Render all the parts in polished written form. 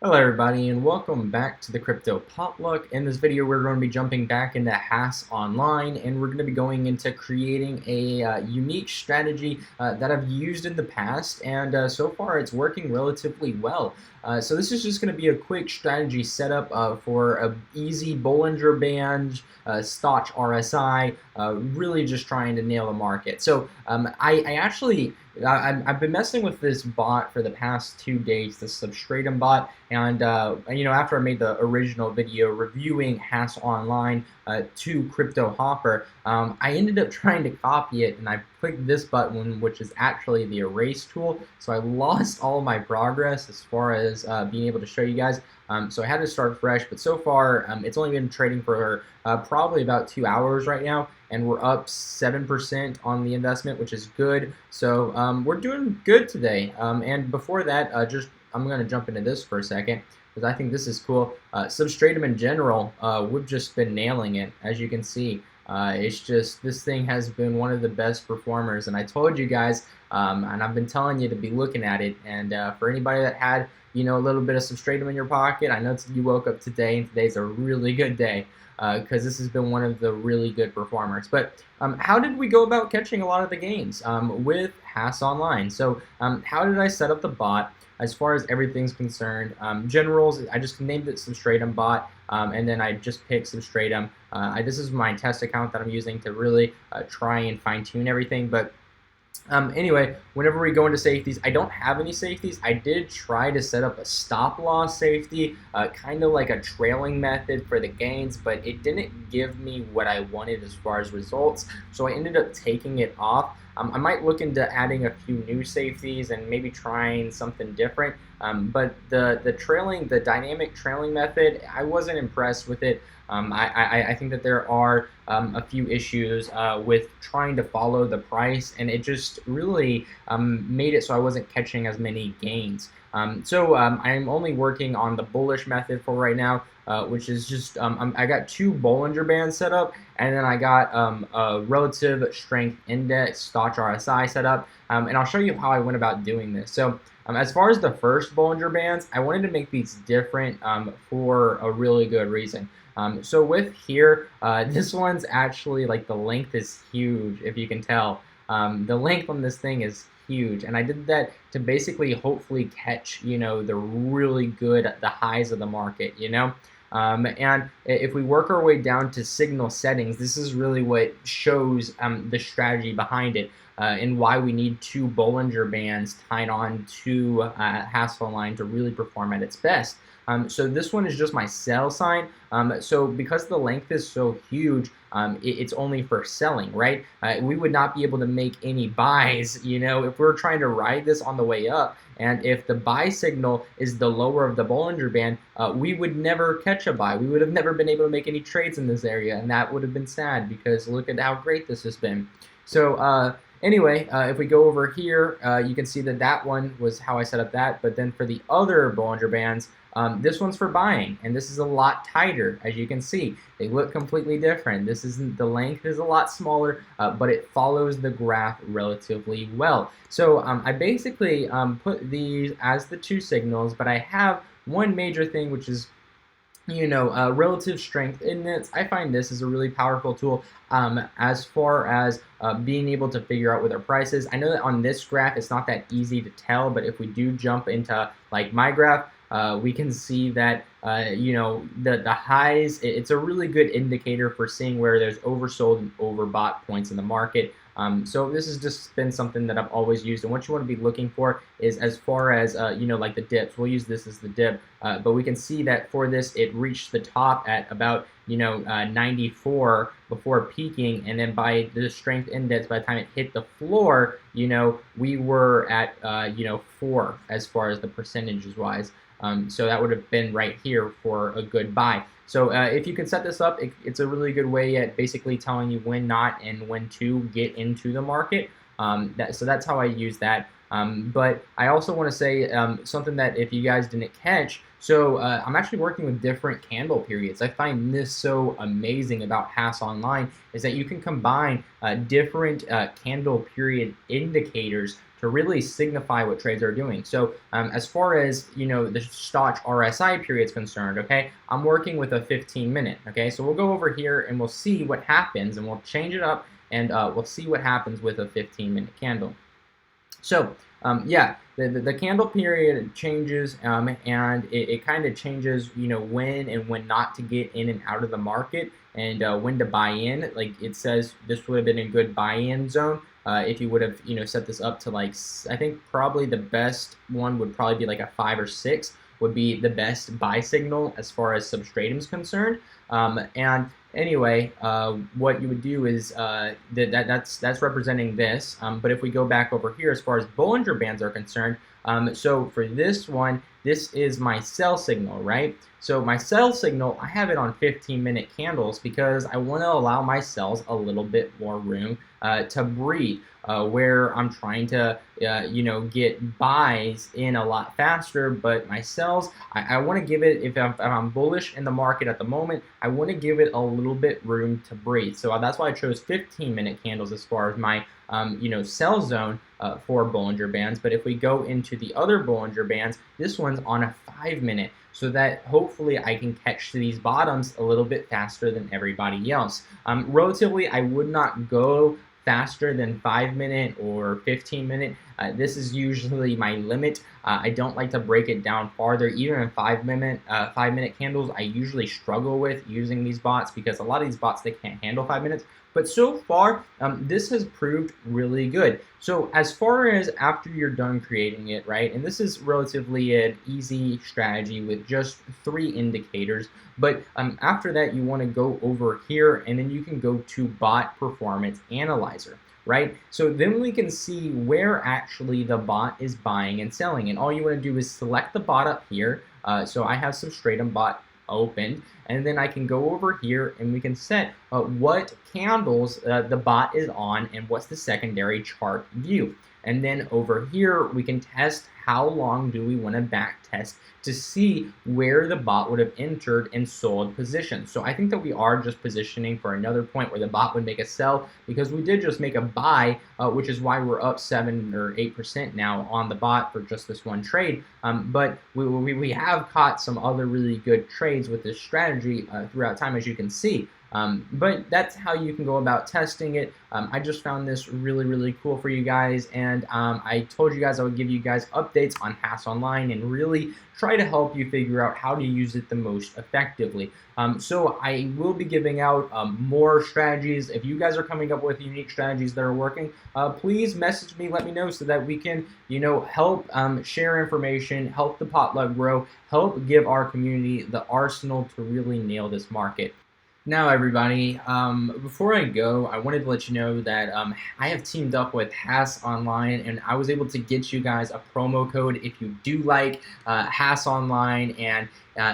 Hello everybody and welcome back to the Crypto Potluck. In this video we're going to be jumping back into HaasOnline and we're going to be going into creating a unique strategy that I've used in the past, and so far it's working relatively well. So this is just going to be a quick strategy setup for a easy Bollinger Band, Stoch RSI, really just trying to nail the market. So I've been messing with this bot for the past 2 days, the Substratum bot, and after I made the original video reviewing HaasOnline to Crypto Hopper, I ended up trying to copy it, and I clicked this button, which is actually the erase tool. So I lost all my progress as far as being able to show you guys. So I had to start fresh, but so far it's only been trading for probably about 2 hours right now, and we're up 7% on the investment, which is good. So we're doing good today. And before that, I'm going to jump into this for a second because I think this is cool. Substratum in general, we've just been nailing it, as you can see. It's just, this thing has been one of the best performers, and I told you guys, and I've been telling you to be looking at it. And for anybody that had a little bit of Substratum in your pocket, I know you woke up today, and today's a really good day because this has been one of the really good performers. But how did we go about catching a lot of the gains with HaasOnline? So how did I set up the bot? As far as everything's concerned, generals, I just named it Substratum bot, and then I just picked Substratum. This is my test account that I'm using to really try and fine-tune everything. But anyway, whenever we go into safeties, I don't have any safeties. I did try to set up a stop loss safety, kind of like a trailing method for the gains, but it didn't give me what I wanted as far as results, so I ended up taking it off. I might look into adding a few new safeties and maybe trying something different, but the dynamic trailing method, I wasn't impressed with it. I think that there are a few issues with trying to follow the price, and it just really made it so I wasn't catching as many gains. So I'm only working on the bullish method for right now, which is just I got 2 Bollinger Bands set up, and then I got a relative strength index Stoch RSI set up, and I'll show you how I went about doing this. So as far as the first Bollinger Bands, I wanted to make these different for a really good reason. So with here, this one's actually, like, the length is huge, if you can tell. The length on this thing is huge, and I did that to basically hopefully catch, the really good, the highs of the market, and if we work our way down to signal settings, this is really what shows the strategy behind it, and why we need 2 Bollinger Bands tied on to HassOnline to really perform at its best. So this one is just my sell sign. So because the length is so huge, it's only for selling, right? We would not be able to make any buys, if we're trying to ride this on the way up. And if the buy signal is the lower of the Bollinger Band, we would never catch a buy. We would have never been able to make any trades in this area, and that would have been sad because look at how great this has been. So anyway, if we go over here, you can see that that one was how I set up that. But then for the other Bollinger Bands, this one's for buying, and this is a lot tighter, as you can see. They look completely different. The length is a lot smaller, but it follows the graph relatively well. So I basically put these as the 2 signals, but I have one major thing, which is relative strength index. I find this is a really powerful tool as far as being able to figure out what their price is. I know that on this graph it's not that easy to tell, but if we do jump into like my graph, we can see that the highs, it's a really good indicator for seeing where there's oversold and overbought points in the market. So this has just been something that I've always used, and what you want to be looking for is as far as like the dips. We'll use this as the dip, but we can see that for this it reached the top at about 94 before peaking, and then by the strength index, by the time it hit the floor, we were at 4 as far as the percentages wise. So that would have been right here for a good buy. So if you can set this up, it's a really good way at basically telling you when not and when to get into the market. So that's how I use that. But I also want to say something that if you guys didn't catch, so I'm actually working with different candle periods. I find this so amazing about HaasOnline is that you can combine different candle period indicators to really signify what trades are doing. So as far as the Stoch RSI period is concerned, okay, I'm working with a 15-minute. Okay, so we'll go over here and we'll see what happens, and we'll change it up, and we'll see what happens with a 15-minute candle. So yeah, the candle period changes, and it kind of changes, when and when not to get in and out of the market, and when to buy in. Like it says, this would have been a good buy-in zone if you would have, set this up to, like, I think probably the best one would probably be like a 5 or 6 would be the best buy signal as far as substratum is concerned. And anyway, what you would do is that's representing this. But if we go back over here, as far as Bollinger Bands are concerned, so for this one, this is my sell signal, right? So my sell signal, I have it on 15-minute candles because I want to allow my sells a little bit more room to breathe, where I'm trying to, get buys in a lot faster. But my sells, I want to give it, if I'm bullish in the market at the moment, I want to give it a little bit room to breathe. So that's why I chose 15-minute candles as far as my, sell zone for Bollinger Bands. But if we go into the other Bollinger Bands, this one's on a 5-minute. So that hopefully I can catch these bottoms a little bit faster than everybody else. Relatively, I would not go faster than 5-minute or 15-minute. This is usually my limit. I don't like to break it down farther. Even in 5-minute candles, I usually struggle with using these bots because a lot of these bots, they can't handle 5 minutes. But so far, this has proved really good. So as far as after you're done creating it, right, and this is relatively an easy strategy with just 3 indicators, but after that, you want to go over here, and then you can go to Bot Performance Analyzer, right? So then we can see where actually the bot is buying and selling, and all you want to do is select the bot up here. So I have Substratum bot opened, and then I can go over here and we can set what candles the bot is on and what's the secondary chart view. And then over here we can test how long do we want to back test to see where the bot would have entered and sold positions. So I think that we are just positioning for another point where the bot would make a sell, because we did just make a buy, which is why we're up 7 or 8% now on the bot for just this one trade. But we have caught some other really good trades with this strategy throughout time, as you can see. But that's how you can go about testing it. I just found this really cool for you guys, and I told you guys I would give you guys updates on HassOnline and really try to help you figure out how to use it the most effectively. So I will be giving out more strategies. If you guys are coming up with unique strategies that are working, please message me, let me know, so that we can, help share information, help the Potluck grow, help give our community the arsenal to really nail this market. Now, everybody, before I go, I wanted to let you know that I have teamed up with HassOnline, and I was able to get you guys a promo code if you do like HassOnline, and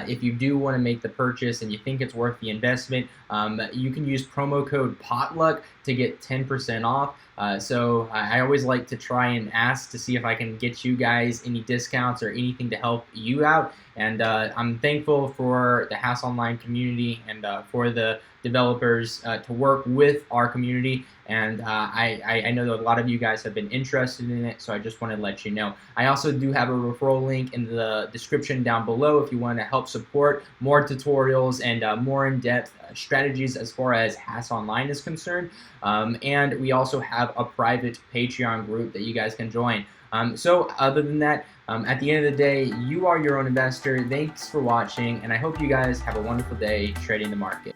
if you do want to make the purchase and you think it's worth the investment, you can use promo code Potluck to get 10% off. So I always like to try and ask to see if I can get you guys any discounts or anything to help you out. And I'm thankful for the HassOnline community and for the developers to work with our community. And I know that a lot of you guys have been interested in it, so I just wanted to let you know. I also do have a referral link in the description down below if you want to help support more tutorials and more in-depth strategies as far as HassOnline is concerned. And we also have a private Patreon group that you guys can join. So other than that, at the end of the day, you are your own investor. Thanks for watching, and I hope you guys have a wonderful day trading the market.